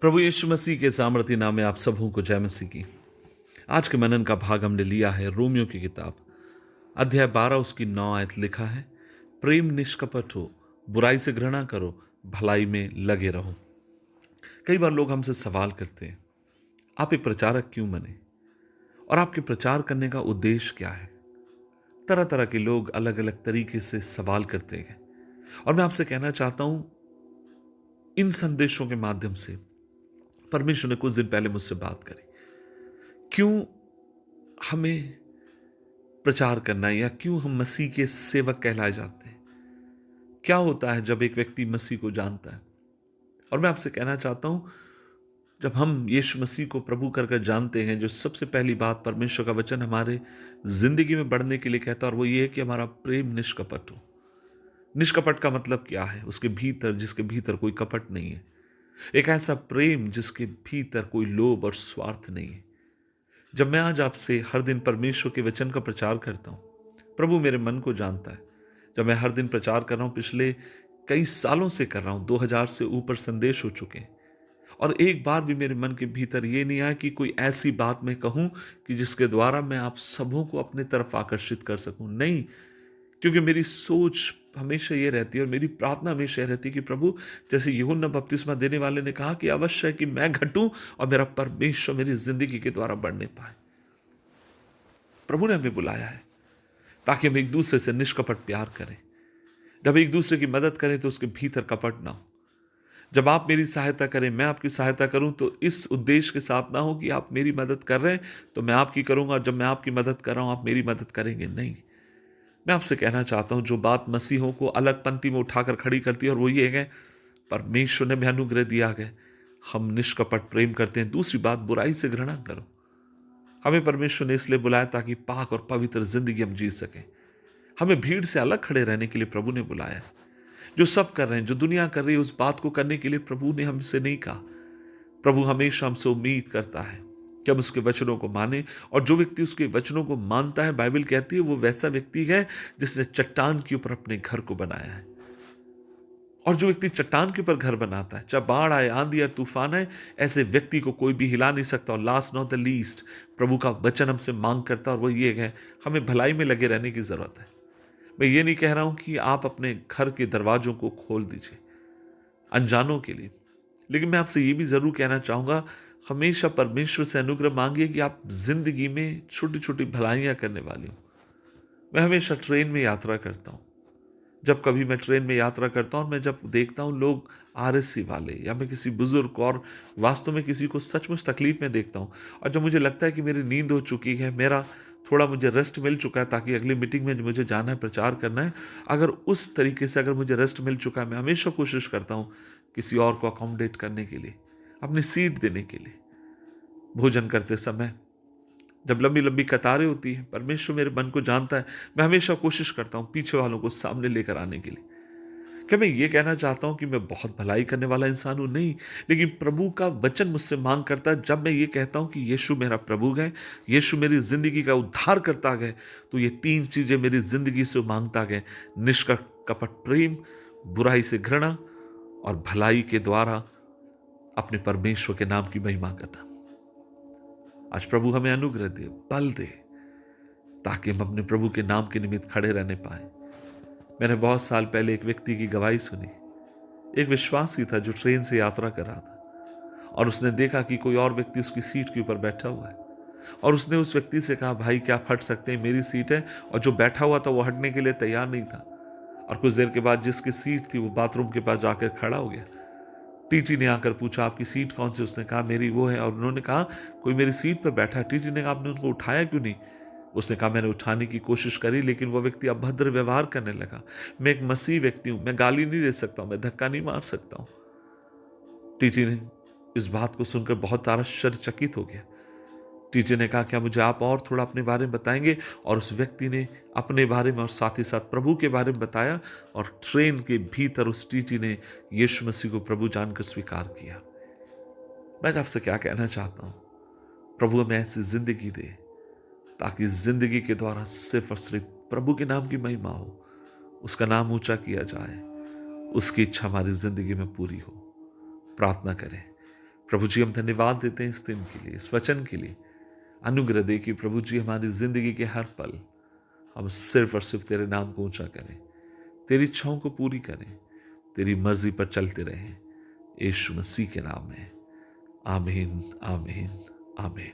प्रभु यीशु मसीह के सामर्थ्य नाम में आप सबों को जय मसीह की। आज के मनन का भाग हमने लिया है रोमियो की किताब, अध्याय 12 उसकी 9 आयत। लिखा है, प्रेम निष्कपट हो, बुराई से घृणा करो, भलाई में लगे रहो। कई बार लोग हमसे सवाल करते हैं, आप एक प्रचारक क्यों बने और आपके प्रचार करने का उद्देश्य क्या है। तरह तरह के लोग अलग अलग तरीके से सवाल करते हैं और मैं आपसे कहना चाहता हूं, इन संदेशों के माध्यम से परमेश्वर ने कुछ दिन पहले मुझसे बात करी। क्यों हमें प्रचार करना है या क्यों हम मसीह के सेवक कहलाए जाते हैं। क्या होता है जब एक व्यक्ति मसीह को जानता है। और मैं आपसे कहना चाहता हूं, जब हम यीशु मसीह को प्रभु कर जानते हैं, जो सबसे पहली बात परमेश्वर का वचन हमारे जिंदगी में बढ़ने के लिए कहता है, और वो ये है कि हमारा प्रेम निष्कपट हो। निष्कपट का मतलब क्या है? उसके भीतर, जिसके भीतर कोई कपट नहीं है। एक ऐसा प्रेम जिसके भीतर कोई लोभ और स्वार्थ नहीं है। जब मैं आज आपसे हर दिन परमेश्वर के वचन का प्रचार करता हूं, प्रभु मेरे मन को जानता है। जब मैं हर दिन प्रचार कर रहा हूं, पिछले कई सालों से कर रहा हूं, 2000 से ऊपर संदेश हो चुके हैं, और एक बार भी मेरे मन के भीतर ये नहीं आया कि कोई ऐसी बात मैं कहूं कि जिसके द्वारा मैं आप सबों को अपने तरफ आकर्षित कर सकूं। नहीं, क्योंकि मेरी सोच हमेशा ये रहती है और मेरी प्रार्थना हमेशा ये रहती है कि प्रभु, जैसे यूहन्ना बपतिस्मा देने वाले ने कहा कि अवश्य है कि मैं घटूं और मेरा परमेश्वर मेरी जिंदगी के द्वारा बढ़ने पाए। प्रभु ने हमें बुलाया है ताकि हम एक दूसरे से निष्कपट प्यार करें। जब एक दूसरे की मदद करें तो उसके भीतर कपट ना हो। जब आप मेरी सहायता करें, मैं आपकी सहायता करूं, तो इस उद्देश्य के साथ ना हो कि आप मेरी मदद कर रहे हैं तो मैं आपकी करूंगा, और जब मैं आपकी मदद कर रहा हूं आप मेरी मदद करेंगे। नहीं, मैं आपसे कहना चाहता हूं, जो बात मसीहों को अलग पंक्ति में उठाकर खड़ी करती है, और वो ये है, परमेश्वर ने भी अनुग्रह दिया है, हम निष्कपट प्रेम करते हैं। दूसरी बात, बुराई से घृणा करो। हमें परमेश्वर ने इसलिए बुलाया ताकि पाक और पवित्र जिंदगी हम जी सकें। हमें भीड़ से अलग खड़े रहने के लिए प्रभु ने बुलाया। जो सब कर रहे हैं, जो दुनिया कर रही है, उस बात को करने के लिए प्रभु ने हमसे नहीं कहा। प्रभु हमेशा हमसे उम्मीद करता है कि हम उसके वचनों को माने, और जो व्यक्ति उसके वचनों को मानता है, बाइबल कहती है, वो वैसा व्यक्ति है जिसने चट्टान के ऊपर अपने घर को बनाया है। और जो व्यक्ति चट्टान के ऊपर घर बनाता है, चाहे बाढ़ आए, आंधी या तूफान आए, ऐसे व्यक्ति को कोई भी हिला नहीं सकता। और लास्ट नॉट द लीस्ट, प्रभु का वचन हमसे मांग करता है, और वो ये है, हमें भलाई में लगे रहने की जरूरत है। मैं ये नहीं कह रहा हूं कि आप अपने घर के दरवाजों को खोल दीजिए अनजानों के लिए, लेकिन मैं आपसे ये भी जरूर कहना चाहूंगा, हमेशा परमेश्वर से अनुग्रह मांगिए कि आप जिंदगी में छोटी छोटी भलाइयां करने वाली हो। मैं हमेशा ट्रेन में यात्रा करता हूं। जब कभी मैं ट्रेन में यात्रा करता हूं और मैं जब देखता हूं लोग आरएससी वाले, या मैं किसी बुजुर्ग और वास्तव में किसी को सचमुच तकलीफ में देखता हूं, और जब मुझे लगता है कि मेरी नींद हो चुकी है, मेरा थोड़ा मुझे रेस्ट मिल चुका है ताकि अगली मीटिंग में मुझे जाना है, प्रचार करना है, अगर उस तरीके से अगर मुझे रेस्ट मिल चुका है, मैं हमेशा कोशिश करता हूं किसी और को अकोमोडेट करने के लिए, अपनी सीट देने के लिए। भोजन करते समय जब लंबी लंबी कतारें होती हैं, परमेश्वर मेरे मन को जानता है, मैं हमेशा कोशिश करता हूं पीछे वालों को सामने लेकर आने के लिए। क्या मैं ये कहना चाहता हूं कि मैं बहुत भलाई करने वाला इंसान हूं? नहीं, लेकिन प्रभु का वचन मुझसे मांग करता है, जब मैं ये कहता हूं कि यीशु मेरा प्रभु है, यीशु मेरी जिंदगी का उद्धार करता है, तो ये तीन चीजें मेरी जिंदगी से मांगता है: निष्कपट प्रेम, बुराई से घृणा, और भलाई के द्वारा अपने परमेश्वर के नाम की महिमा करना। आज प्रभु हमें अनुग्रह दे, बल दे, ताकि हम अपने प्रभु के नाम के निमित्त खड़े रहने पाए। मैंने बहुत साल पहले एक व्यक्ति की गवाही सुनी। एक विश्वासी था जो ट्रेन से यात्रा कर रहा था, और उसने देखा कि कोई और व्यक्ति उसकी सीट के ऊपर बैठा हुआ है, और उसने उस व्यक्ति से कहा, भाई क्या आप हट सकते हैं, मेरी सीट है। और जो बैठा हुआ था वो हटने के लिए तैयार नहीं था, और कुछ देर के बाद जिसकी सीट थी वो बाथरूम के पास जाकर खड़ा हो गया। टीटी ने आकर पूछा, आपकी सीट कौन सी? उसने कहा, मेरी वो है। और उन्होंने कहा, कोई मेरी सीट पर बैठा है। टीटी ने कहा, आपने उनको उठाया क्यों नहीं? उसने कहा, मैंने उठाने की कोशिश करी, लेकिन वो व्यक्ति अभद्र व्यवहार करने लगा। मैं एक मसीह व्यक्ति हूं, मैं गाली नहीं दे सकता हूं, मैं धक्का नहीं मार सकता हूं। टीटी ने इस बात को सुनकर बहुत आश्चर्यचकित हो गया। टीटी ने कहा, क्या मुझे आप और थोड़ा अपने बारे में बताएंगे? और उस व्यक्ति ने अपने बारे में और साथ ही साथ प्रभु के बारे में बताया, और ट्रेन के भीतर उस टीटी ने यीशु मसीह को प्रभु जानकर स्वीकार किया। मैं आपसे क्या कहना चाहता हूं, प्रभु हमें ऐसी जिंदगी दे ताकि जिंदगी के द्वारा सिर्फ और सिर्फ प्रभु के नाम की महिमा हो, उसका नाम ऊंचा किया जाए, उसकी इच्छा हमारी जिंदगी में पूरी हो। प्रार्थना करें। प्रभु जी हम धन्यवाद देते हैं इस दिन के लिए, इस वचन के लिए। अनुग्रह दे कि प्रभु जी हमारी जिंदगी के हर पल हम सिर्फ और सिर्फ तेरे नाम को ऊंचा करें, तेरी इच्छाओं को पूरी करें, तेरी मर्जी पर चलते रहें, यीशु मसीह के नाम में। आमीन, आमीन, आमीन।